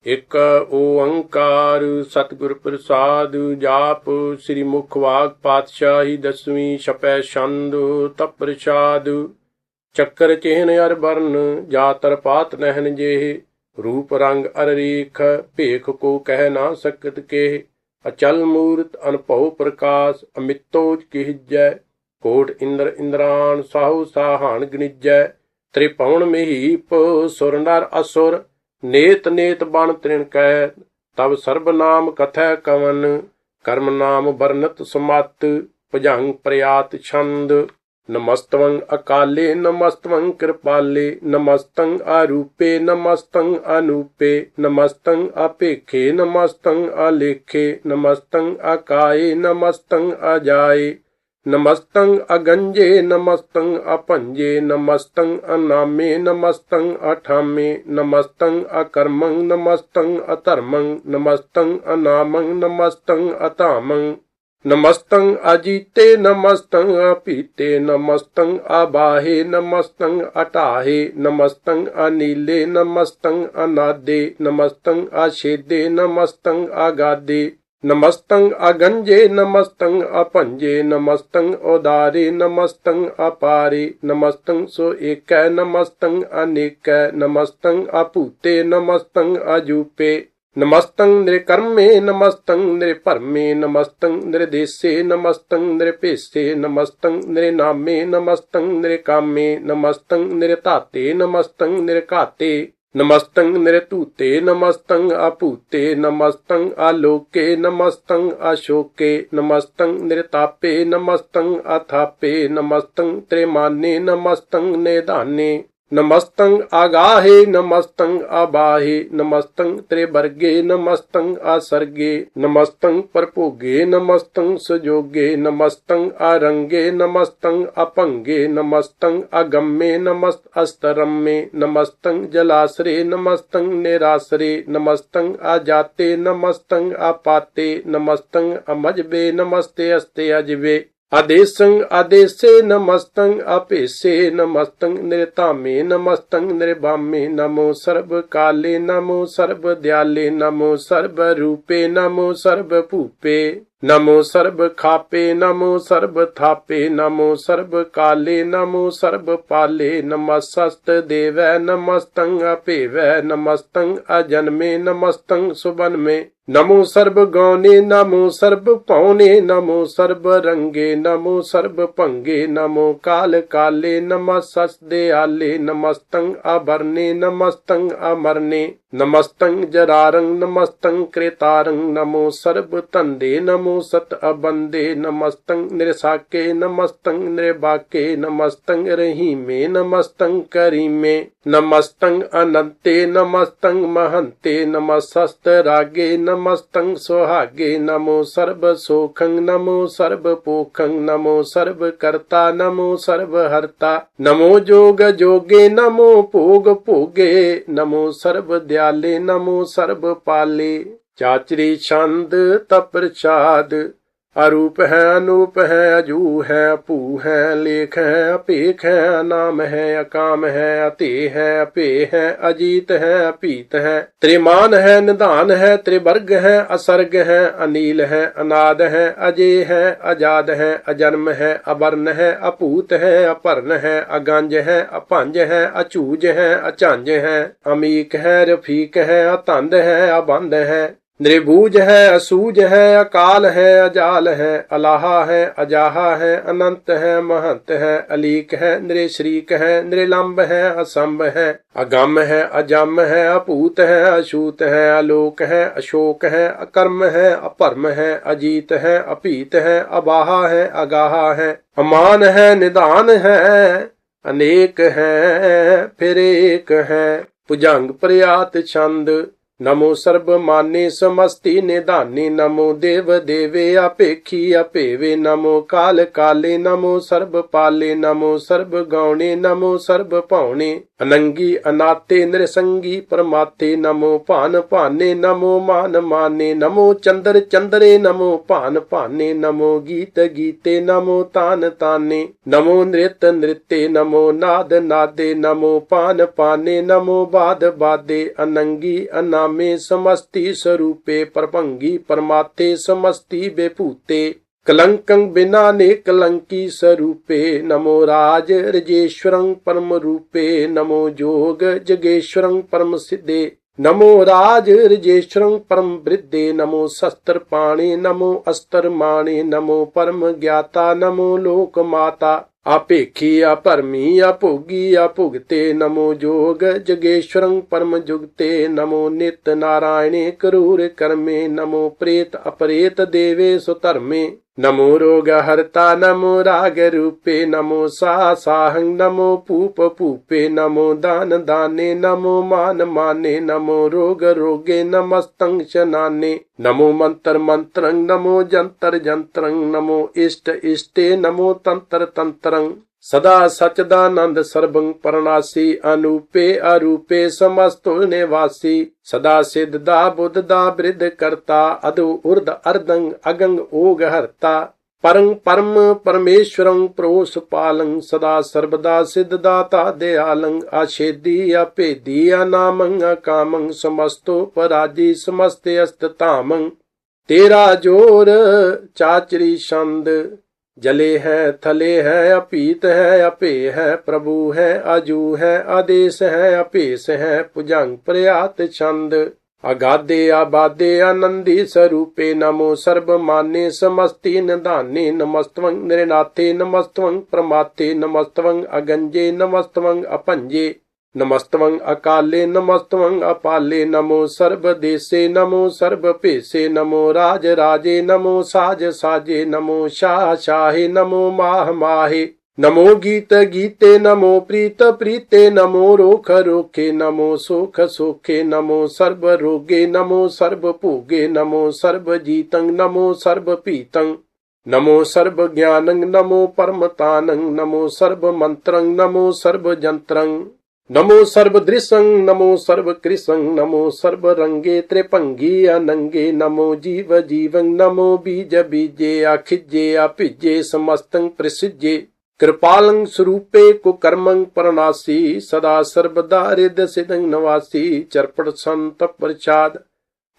एक ओंकार सतगुर प्रसाद जाप श्री मुखवाग पातशाही दसवीं छपै छंद तप प्रसाद चक्कर चिन्ह अर वर्ण जातर पात नहन जेह रूप रंग अर रेख भेख को कह ना सकत केह अचल मूर्त अनभव प्रकाश अमितोज किहिजै कोट इंद्र इंद्रान साहु साहान गणिजै त्रिभुवन महीप सुर नर असुर नेत नेत बन तृण कह तब सर्ब नाम कथै कवन कर्म नाम वर्णत समत भुजंग प्रयात छंद नमस्तवं अकाले नमस्तवं कृपाले नमस्तं आरूपे नमस्तं अनूपे नमस्तं अपेखे नमस्तं अलेखे नमस्तं अकाये नमस्तं अजाये नमस्तं अगंजे नमस्तं अपंजे नमस्तं अनामे नमस्तं अठामे नमस्तं अकर्मं नमस्तं अधर्मं नमस्तं अनामं नमस्तं अतामं नमस्तं अजीते नमस्तं अपीते नमस्तं अबाहे नमस्तं अटाहे नमस्तं अनीले नमस्तं अनादे नमस्तं अछेदे नमस्तं अगादे नमस्तं अगंजे नमस्तं अपंजे नमस्तं उदारे नमस्तं अपारे नमस्तं सो एक नमस्तं अनेक नमस्तं अपूते नमस्तं अजूपे नमस्तं नृकर्मे नमस्तं नृपरमे नमस्तं नृदेशे नमस्तं नृपेशे नमस्तं नृनामे नमस्तं नृकामे नमस्तं नृताते नमस्तं नृकाते नमस्तं नृतूते नमस्तं अपूते नमस्तं आलोके नमस्तं अशोके नमस्तं नृतापे नमस्तं अथापे नमस्तं त्रिमाने नमस्तं निधाने नमस्तं आगाहे नमस्तं अबाहे नमस्तं त्रिवर्गे नमस्तं असर्गे नमस्तं परभोगे नमस्तं सुजोगे नमस्तं अरंगे नमस्तं अपंगे नमस्तं अगम्ये नमस्त अस्तरम्ये नमस्तं जलाश्रे नमस्तं निराश्रे नमस्तं अजाते नमस्तं अपाते नमस्तं अमजबे नमस्ते अस्ते अजबे आदेशं आदेशे नमस्तं अपेशे नमस्तं नृतामे नमस्तं नृभामे नमो सर्वकाले नमो सर्वदयाले नमो सर्वरूपे नमो सर्वभूपे नमो सर्वखापे नमो सर्वथापे नमो सर्वकाले नमो सर्वपाले नमस्स्त देव नमस्तं अपेव नमस्तं अजन्मे नमस्तं सुबन्मे नमो सर्वगौने नमो सर्वपौने नमो सर्वरंगे नमो सर्वभंगे नमो काल काले नमस्ते नमस्तं अभरणे नमस्तं अमरणे नमस्तं जरारं नमस्तं क्रेतारं नमो सर्वतंदे नमो सत अबंदे नमस्तं नृसाके नमस्तं नृबाके नमस्तं रहीमे नमस्तं करीमे नमस्तं अनंते नमस्तं महंते नमस्स्त रागे नमस्तं सुहागे नमो सर्वसोखं नमो सर्वपोखं नमो सर्वकर्ता नमो सर्वहर्ता नमो जोग जोगे नमो भोग भोगे नमो सर्वदयाले नमो सर्वपाले चाचरी छंद तप प्रसाद अरूप है अनूप है अजू है अपू है लेख है अपेख है अनाम है अकाम है अते है अपे है अजीत है अपीत है त्रिमान है निधान है त्रिवर्ग है असर्ग है अनील है अनाद है अजय है अजाद है अजन्म है अवर्ण है अपूत है अपर्ण है अगंज है अपंज है अचूज है अचंज है अमीक है रफीक है अतंद है अबंध है नृभुज है असूज है अकाल है अजाल है अलाहा है अजाहा है अनंत है महंत है अलीक है नृश्रीक है नृलंब है असंभ है अगम है अजम है अपूत है अछूत है अलोक है अशोक है अकर्म है अपरम है अजीत है अपीत है अबाहा है अगाहा है अमान है निदान है अनेक है फिर एक है भुजंग प्रयात छंद नमो सर्वमाने समस्ति निधाने नमो देव देवे अपेखी अपेवे नमो काल काले नमो सर्वपाले नमो सर्वगौणे नमो सर्वपौणे अनंगी अनाते नृसंगी परमाते नमो पान पाने नमो मान माने नमो चंद्र चंद्रे नमो पान पाने नमो गीत गीते नमो तान ताने नमो नृत्य नृत्य नमो नाद नादे नमो पान पाने नमो बाद बादे अनंगी अनाम नामे समस्ति स्वरूपे परभंगी परमाते समस्ति बेपूते कलंकं बिना ने कलंकी स्वरूपे नमो राज रजेश्वरं परम रूपे नमो जोग जगेश्वरं परम सिद्धे नमो राज रजेश्वरं परम वृद्धे नमो शस्त्र पाणे नमो अस्त्र माणे नमो परम ज्ञाता नमो लोक माता आपेखी अपरमी अभोगी अभुगते नमो जोग जगेश्वरं परम जुगते नमो नित्य नारायणे क्रूर कर्मे नमो प्रेत अपरेत देवे सुधर्मे नमो रोग हरता नमो राग रूपे नमो साहं नमो पूप पूपे नमो दान दाने नमो मान माने नमो रोग रोगे नमस्तं शनाने नमो मंत्र मंत्रं नमो जंतर जंत्रं नमो इष्ट इष्टे नमो तंत्र तंत्रं सदा सच्चिदानंद सर्वं परनासी अनूपे अरूपे समस्तुल निवासी सदा सिद्धदा बुद्धदा वृद्ध करता अधु ऊर्ध अर्धं अगंग ओग हरता परं परम परमेश्वरं प्रोस पालं सदा सर्वदा सिद्धदाता दयालं अछेदी अपेदी अनामं अकामं समस्तो पराजी समस्ते अस्ततामं तेरा जोर चाचरी छंद जले है थले है अपीत है अपे है प्रभु है अजू है आदेश है अपेश है पुजंग प्रयात छंद अगाधे आबादे आनंदी स्वरूपे नमो सर्व मान्य समस्ति निदाने नमस्तवं निर्नाथे नमस्तवं प्रमाथे नमस्तवं अगंजे नमस्तवं अपंजे नमस्तवं अकाले नमस्तवं अपाले नमो सर्व देशे नमो सर्व पेशे नमो राज राजे नमो साज साजे नमो शाह शाहे नमो माह माहे नमो गीत गीते नमो प्रीत प्रीते नमो रोख रोखे नमो सोख सोखे नमो सर्व रोगे नमो सर्व भोगे नमो सर्व जीतं नमो सर्व पीतं नमो सर्व ज्ञानं नमो परमतानं नमो सर्व मंत्रं नमो सर्व जंत्रं नमो सर्व दृशं नमो सर्व कृशं नमो सर्व रंगे त्रिपंगी अनंगे नमो जीव जीवं नमो बीज बीजे अखिजे अपिजे समस्तं प्रसिजे कृपालं स्वरूपे कुकर्मं परनासी सदा सर्वदा हृदय सिद्धं नवासी चरपट संत प्रसाद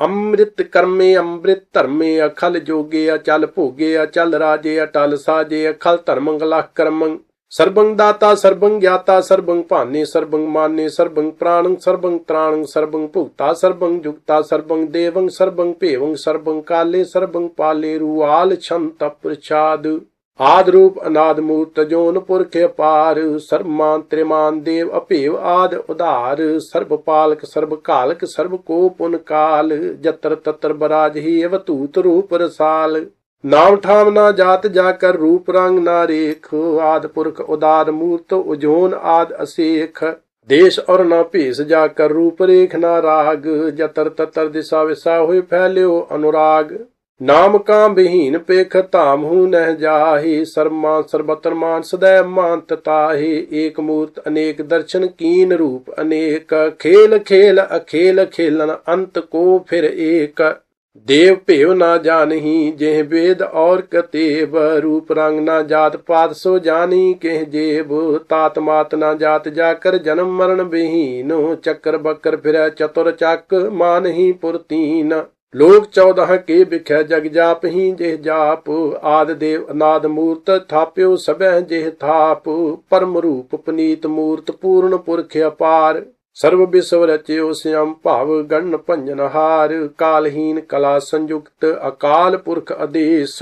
अमृत कर्मे अमृत धर्मे अखल जोगे अचल भोगे अचल राजे अटल साजे अखल धर्मंगला कर्मं सर्वं दाता सर्वं ज्ञाता सर्वं पाने सर्वं माने सर्वं प्राणं सर्वं त्राणं सर्वं भुक्ता सर्वं जुक्ता सर्वं देवं सर्वं पेवं सर्वं काले सर्वं पाले रुआल छंत प्रसाद आद रूप अनाद मूर्त जोन पुरख अपार सर्वमान त्रिमान देव अपेव आद उदार सर्व पालक सर्व कालक सर्व को पुन काल जत्र तत्र बराज ही अवतूत रूप रसाल नाम ठाम ना जात जाकर रूप रंग ना रेख आद पुरख उदार मूर्त उजोन आद असेख देश और न भेष जाकर रूप रेख ना राग जतर ततर दिशा विशा हुए फैल्यो अनुराग नाम काम विहीन पेख ताम हूं नह जाहि सर्वमान सर्वत्र मान सदैव मानत ताहि एक मूर्त अनेक दर्शन कीन रूप अनेक खेल खेल अखेल खेलन अंत को फिर एक देव पेव ना जानही जेह वेद और कतेब रूप रंग ना जात पात सो जानी केह जेब तात मात ना जात जाकर जन्म मरण विहीन चक्कर बक्कर फिर चतुर चक मान ही पुरतीन लोक 14 के बिख जग जाप ही जेह जाप आद देव अनाद मूर्त थाप्यो सबह जेह थाप परम रूप पुनीत मूर्त पूर्ण पुरख अपार सर्व विश्व रचयो श्याम भाव गण भंजन हार कालहीन कला संयुक्त अकाल पुरख आदेश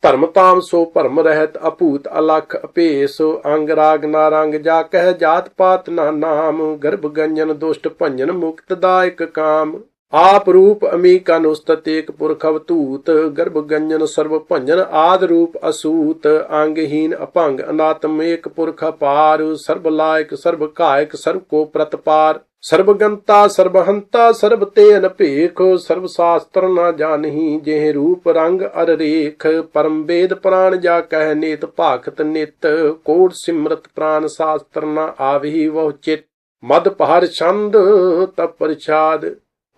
धर्मताम सो भरम रहत अपूत अलख अपेश अंग राग नारंग जा कह जात पात ना नाम गर्भ गंजन दुष्ट भंजन मुक्त दायक काम आप रूप अमीकानुस्तत एक पुरख अवतूत गर्भ गंजन सर्व भंजन आद रूप असूत अंगहीन अपंग अनात्म एक पुरख पार सर्व लायक सर्व कायक सर्व को प्रतपार सर्वगंता सर्वहंता सर्व ते अनपेख सर्व शास्त्र न जानही जेह रूप रंग अर रेख परम वेद प्राण जा कह नेत भाखत नित कोट सिमरत प्राण शास्त्र न आवही वह चित मद पहर छंद तप प्रसाद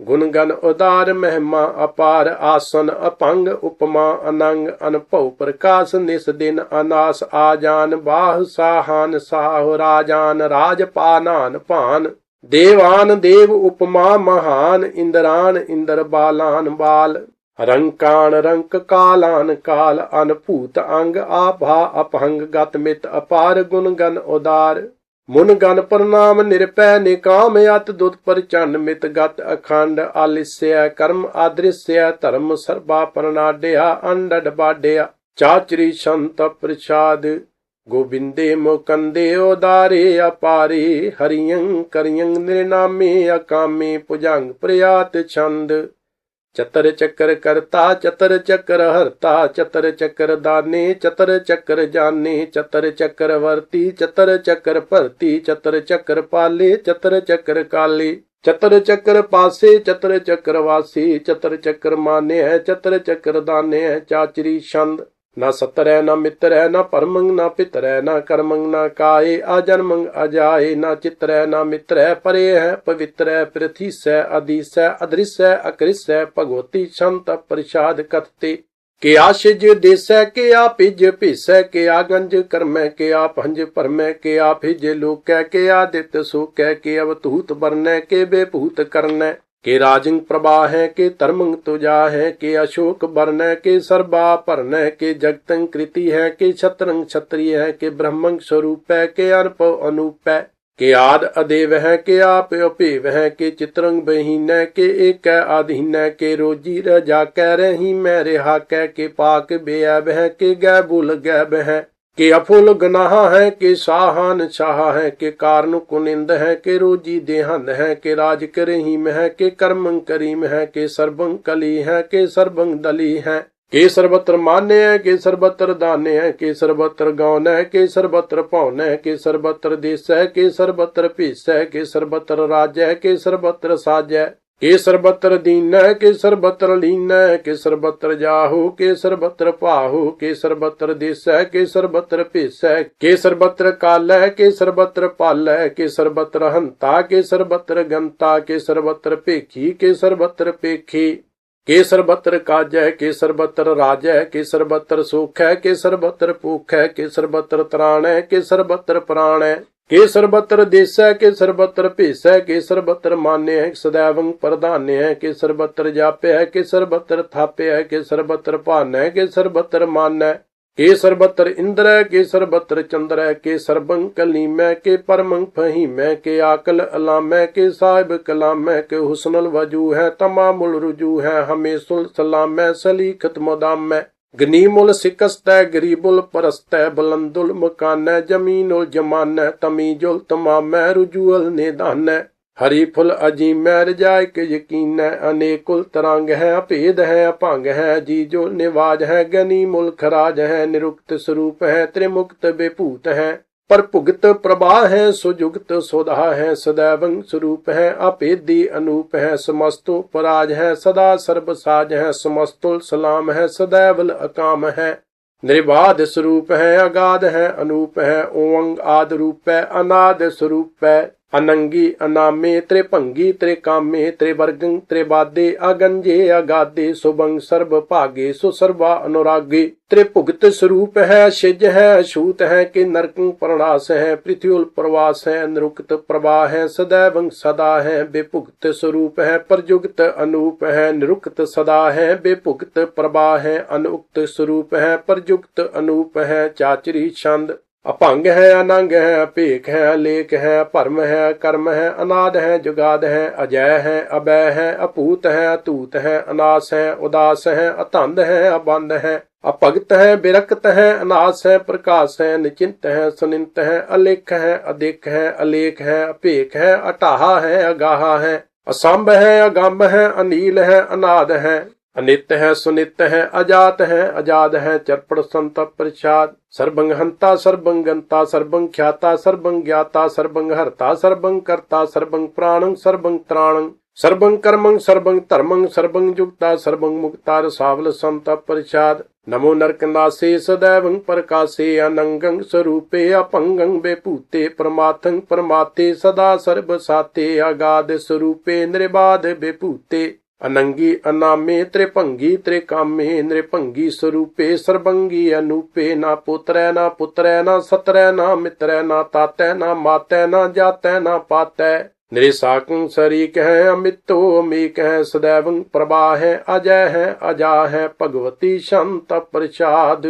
गुण गण उदार महिमा अपार आसन अपंग उपमा अनंग अनपौ प्रकाश निस दिन अनास आजान बाह साहान साह राजान राजपानान पान देवान देव उपमा महान, इंद्रान इंद्र बालान बाल। रंकान रंक कालान काल, अनभूत अंग आभा अपहंग गत मित अपार, गुण गण उदार। मुन गण प्रणाम निरपै निकाम, अत दुत प्रचंड मित गत अखंड। आलिस्य कर्म आदृश्य धर्म, सर्वा प्रणाड्या अंडड बाड्या। चाचरी संत प्रसाद, गोविंदे मुकंदे उदारे अपारे। हरियं करियं निर्नामे अकामे, भुजंग प्रयात छंद। चतर चक्र करता चतर चक्र हरता, चतर चक्र दाने चतर चक्र जाने। चतर चक्र वर्ती चतर चक्र भरती, चतर चक्र पाले चतर चक्र काले। चतर चक्र पासे चतर चक्र वासी, चतर चक्र माने है चतर चक्र दाने है। चाचरी छंद। न सतर है न मित्र है, न परमंग न पितर है, न कर्मंग न काये। अजन्मंग अजाए, न चित्र है न मित्र है। परे है पवित्र है, पृथ्वी से अधीश है, अदृश्य है अकृष है। भगवती संत प्रसाद कथते। के आशिज देश के आपिज पिस, के आगंज कर्म के आप हंज परम। के आप हिज लोक के आदित्य सुख, के अवतूत वर्ण के बेभूत कर्ण। के राजंग प्रभा है, के तरमंग तुजा है, के अशोक वर्ण के सर्वा पर्ण। के जगतंग कृति है, के छत्रंग क्षत्रिय है, के ब्रह्मंग स्वरूप है, के अनप अनूप है। के आद अदेव है, के आप अपेव है, के चित्रंग बहीन है, के एक आधीन है। के रोजी रजा कह रही मैं रेहा कह, के पाक बेअब है, के गै बुल गैब है। के अफुल गनाह है, के साहान शाह है, के कारण कुनिंद है, के रोजी देहंद है। के राज करहीम है, के कर्मंग करीम है, के सर्वंग कली है, के सर्वंग दली है। के सर्वत्र मान्य है, के सर्वत्र दान्य है, के सर्वत्र गौन है, के सर्वत्र पौन है। के सर्वत्र देश है, के सर्वत्र पीस है, के सर्वत्र राज है, के सर्वत्र साज है। के सर्वत्र दीन है, के सर्वत्र लीन है, के सर्वत्र जाहु, के सर्वत्र पाहु। के सर्वत्र देश है, के सर्वत्र पेश है, के सर्वत्र काल है, के सर्वत्र पाल है। के सर्वत्र हंता, के सर्वत्र गंता, के सर्वत्र पेखी, के सर्वत्र पेखी। के सर्वत्र काज है, के सर्वत्र राज है, के सर्वत्र सुख है, के सर्वत्र भूख है। के सर्वत्र त्राण है, के सर्वत्र प्राण है। के सर्वत्र देश है, के सर्वत्र पेश है, के सर्वत्र मान्य है, सदैवं प्रधान्य है। के सर्वत्र जाप्य है, के सर्वत्र थाप्य है, के सर्वत्र पान है, के सर्वत्र मान है। के सर्वत्र इंद्र है, के सर्वत्र चंद्र है, के सर्वं कलीम है, के परमं फहीम है। के आकल अलाम है, के साहिब कलाम है, के हुस्नुल वजू है, तमामुल रुजू है। हमेशुल सलाम है, सलीखत मुदाम है। गनीमुल सिकस्त है, गरीबुल परस्त है, बुलंदुल मकान है, जमीनुल जमान है। तमीजुल तमाम है, रुजुअल निदान है। हरीफुल अजीम है, रजाय के यकीन है। अनेकुल तरंग है, अभेद है अभंग है। जीजुल निवाज है, गनीमुल खराज है। निरुक्त स्वरूप है, त्रिमुक्त बेभूत है। पर भुगत प्रभा है, सुजुगत सोधा है। सदैवं स्वरूप है, अभेदी अनूप है। समस्तु पराज है, सदा सर्वसाज है। समस्तुल सलाम है, सदैवल अकाम है। निर्बाध स्वरूप है, अगाध है अनूप है। ओंग आद रूप है, अनाद स्वरूप है। अनंगी अनामे, त्रिभंगी त्रिकामे। त्रिवर्गं त्रिबादे, अगंजे अगादे। सुभंग सर्व भागे, सुसर्वा अनुरागे। त्रिभुगत स्वरूप है, शिज है अछूत है। कि नरकं प्रणास है, पृथ्वी प्रवास है। निरुक्त प्रभा है, सदैवं सदा है। बेभुगत स्वरूप है, प्रजुगत अनूप है। निरुक्त सदा है, बेभुगत प्रभा है। अनुक्त स्वरूप है, प्रजुगत अनूप है। चाचरी छंद। अभंग है, अनंग है, अपेख है, अलेख है, परम है, कर्म है, अनाद है, जुगाद है, अजय है, अभय है, अपूत है, अतूत है। अनास है, उदास है, अतंद है, अबंध है। अपगत है, विरक्त है, अनास है, प्रकाश है। निचिंत है, सुनिंत है, अलेख है, अधिक है, अलेख है, अपेख है, अटाहा है, अगाहा है। असंभ है, अगम्भ है, अनील है, अनाद है। अनित्य है, सुनित्य है, अजात है, अजाद है। चरपड़ संत प्रसाद। सर्वंग हंता सर्वंग गंता, सर्वंग ख्याता सर्वंग ज्ञाता। सर्वंग हरता सर्वंग करता, सर्वंग प्राणं सर्वंग त्राणं। सर्वंग कर्मं सर्वंग धर्मं, सर्वंग जुक्ता सर्वंग मुक्ता। रसावल संत प्रसाद। नमो नरकनासे, सदैवं प्रकाशे। अनंगं स्वरूपे, अपंगं बेभूते। परमार्थं परमाते, सदा सर्वसाते। अगाध स्वरूपे, निर्बाध बेभूते। अनंगी अनामे, त्रिभंगी त्रिकामे। नृभंगी स्वरूपे, सर्वंगी अनूपे। ना पुत्र ना पुत्र ना सत्र ना मित्र ना तातै ना मातै ना जातै ना पातै। नृशाकं शरीक है अमितो अमीक है सदैवं प्रभा है अजय है अजा है भगवती शांत प्रसाद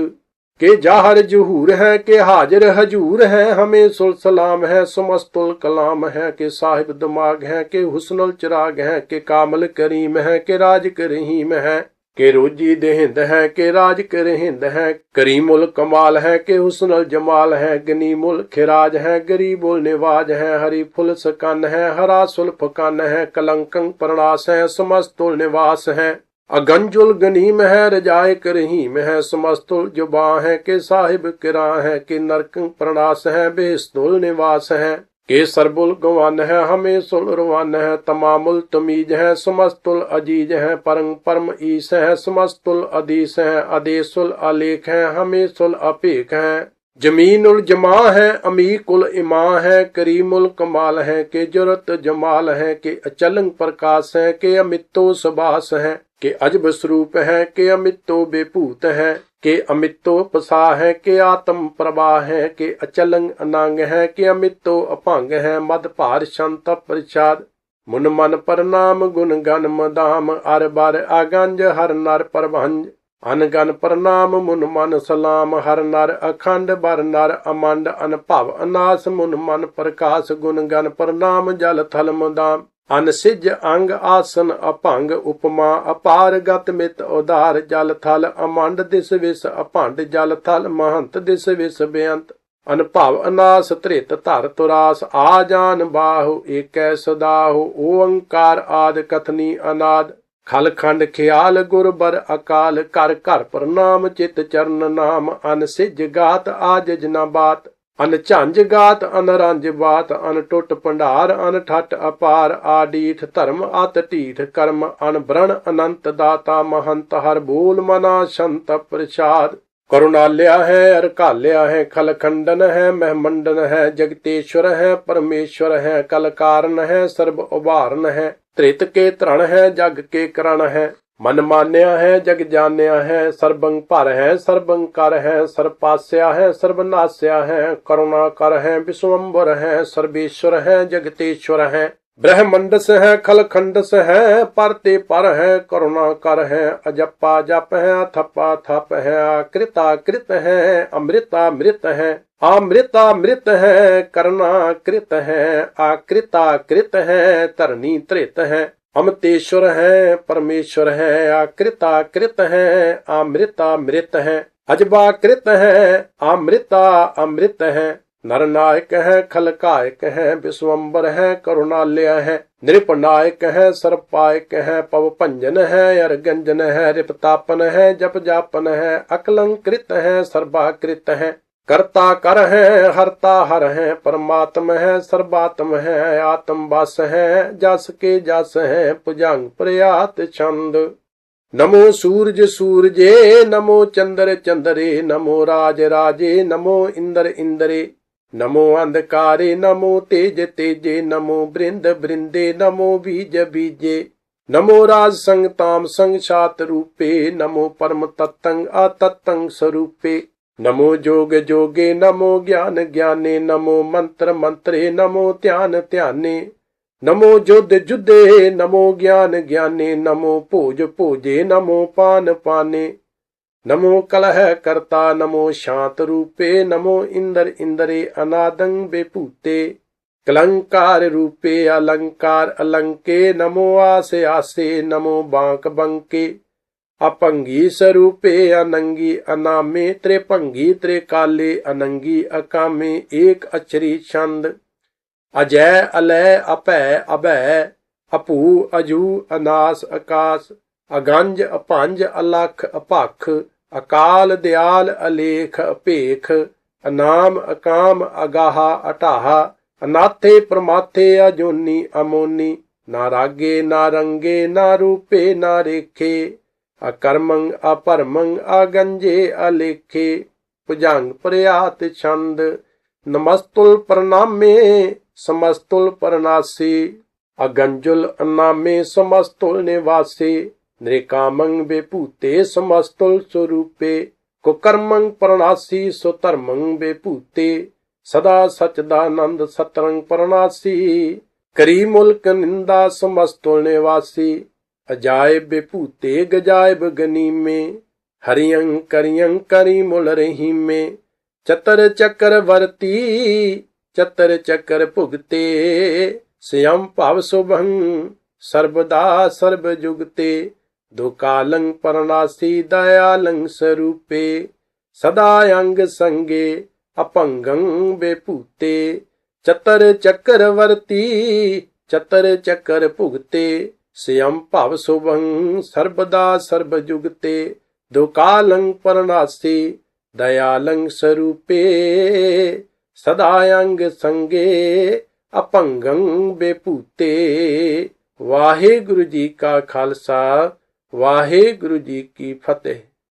के जाहर जुहूर है के हाजिर हजूर है हमें सुल सलाम है समस्तुल कलाम है के साहिब दिमाग है के हुस्नुल चिराग है के कामल करीम है के राज करीम है के रोजी देहिंद है के राज करहिंद है करीमुल कमाल है के हुस्नुल जमाल है गनीमुल खिराज है गरीबुल निवाज है हरी फुल सकन है हरा सुल्फ कन है कलंकं प्रणास है समस्तुल निवास है अगंजुल गनीम है रजाए करहीम है समस्तुल जुबा है के साहिब किरा है के नरकं प्रणास है बेस्तुल निवास है के सरबुल गवान है हमें सुल रवान है तमामुल तमीज है समस्तुल अजीज है परंग परम ईस है समस्तुल अदीस है अदेसुल अलेख है हमें सुल अपेख है जमीनुल जमा है अमीकुल इमा है करीमुल कमाल है के जुरत जमाल है के अचलंग प्रकाश है के अमितो सबास है के अजब स्वरूप है के अमितो बेपूत है के अमितो पसा है के आत्म प्रभा है के अचलंग अनांग है के अमितो अपांग है मद भार शांत प्रसाद मुन मन परनाम गुण गन मदाम अर बार आगंज हर नर परभंज अनगन प्रणाम मुन मन सलाम हर नर अखंड बर नर अमंड अनभव अनास मुन मन प्रकाश गुण गन प्रणाम जल थल मदाम अनसिज अंग आसन अभंग उपमा अपार गत मित उदार जल थल अमंड दिस विस अभंड जल थल महंत दिस विस बेअंत अनभव अनास त्रित धर तुरास आ जान बाहु एक सदाहु ओंकार आद कथनी अनाद खल खंड ख्याल गुर बर अकाल कर कर प्रणाम चित चरण नाम अन सिज गात आज जना बात अन झंझ गात अन रंज बात अन टुट भंडार अन ठट अपार आडीठ धर्म अत ढीठ कर्म अन ब्रण अनंत दाता महंत हर बोल मना संत प्रसाद करुणाल्या है अरकाल्या है खल खंडन है महमंडन है जगतेश्वर है परमेश्वर है कल कारण है सर्व उभारण है त्रित के तरण है जग के करण है मन मान्या है जग जान्या है सर्वंग पर है सर्वंग कर है सर्वपास्या है सर्वनास्या है करुणा कर है विश्वम्बर है सर्वेश्वर है जगतेश्वर है ब्रह्मंडस है खल खंडस है परते पर है करुणा कर है अजप्पा जप है थप्पा थप है आकृता कृत है अमृता मृत है अमृता मृत है करना कृत है आकृता कृत है तरनी त्रित है अमृतेश्वर है परमेश्वर है आकृता कृत है अमृता मृत है अजबा कृत है अमृता अमृत है नरनायक है खलकायक है विश्वम्बर है करुणालय है नृपनायक है सर्पायक है पव पंजन है अरगंजन है रिपतापन है जप जापन है अकलंकृत है सर्वाकृत है कर्ता कर है हरता हर है परमात्म है सर्वात्म है आत्म बस है जस के जस है भुजंग प्रयात छंद नमो सूरज सूरजे नमो चंद्र चंद्रे नमो राज राजे नमो इंद्र इंद्रे नमो अंधकारे नमो तेज तेजे नमो बृंद बृंदे नमो बीज बीजे नमो राज संग ताम संग सात रूपे नमो परम तत्तंग अतत्तंग स्वरूपे नमो जोग जोगे नमो ज्ञान ज्ञाने नमो मंत्र मंत्रे नमो ध्यान ध्याने नमो जुद्ध जुद्धे नमो ज्ञान ज्ञाने नमो भोज भोजे नमो पान पाने नमो कलह कर्ता नमो शांत रूपे नमो इंद्र इंद्रे अनादंग बेपूते कलंकार रूपे अलंकार अलंके नमो आसे आसे नमो बांक बंके अपंगी स्वरूपे अनंगी अनामे त्रिभंगी त्रिकाले अनंगी अकामे एक अक्षरी छंद अजय अलय अपय अभय अपू अजू अनास आकाश अगंज अपंज अलख अपख अकाल दयाल अलेख अपेख अनाम अकाम अगाहा अटाहा अनाथे प्रमाथे अजोनी अमोनी ना रागे ना रंगे ना रूपे ना रेखे अकर्मंग अपरमंग अगंजे अलेखे भुजंग प्रयात छंद नमस्तुल प्रणामे समस्तुल प्रणासी अगंजुल अनामे समस्तुल निवासी नृकामंग बेपूते समस्तुल स्वरूपे कुकर्मंग प्रणासी सुधर्मंग बेपूते सदा सचदानंद सतरंग प्रणासी करी मुल्क निंदा समस्तुल निवासी, अजायब बेपूते गजायब गनी में, हरियं करियं करी मुल रही में, चतर चक्कर वर्ती चतर चक्कर भुगते, श्याम भाव शुभं सर्वदा सर्व जुगते, दो कालं परनासी दयालं स्वरूपे, सदा अंग संगे अपंगं बेपूते, चतर चक्रवर्ती चतर चक्कर भुगते, श्याम भाव शुभं सर्वदा सर्व जुगते, दो कालं परनासी दयालं स्वरूपे, सदा अंग संगे अपंगं बेपूते। वाहे गुरु जी का खालसा, वाहे गुरु जी की फतेह।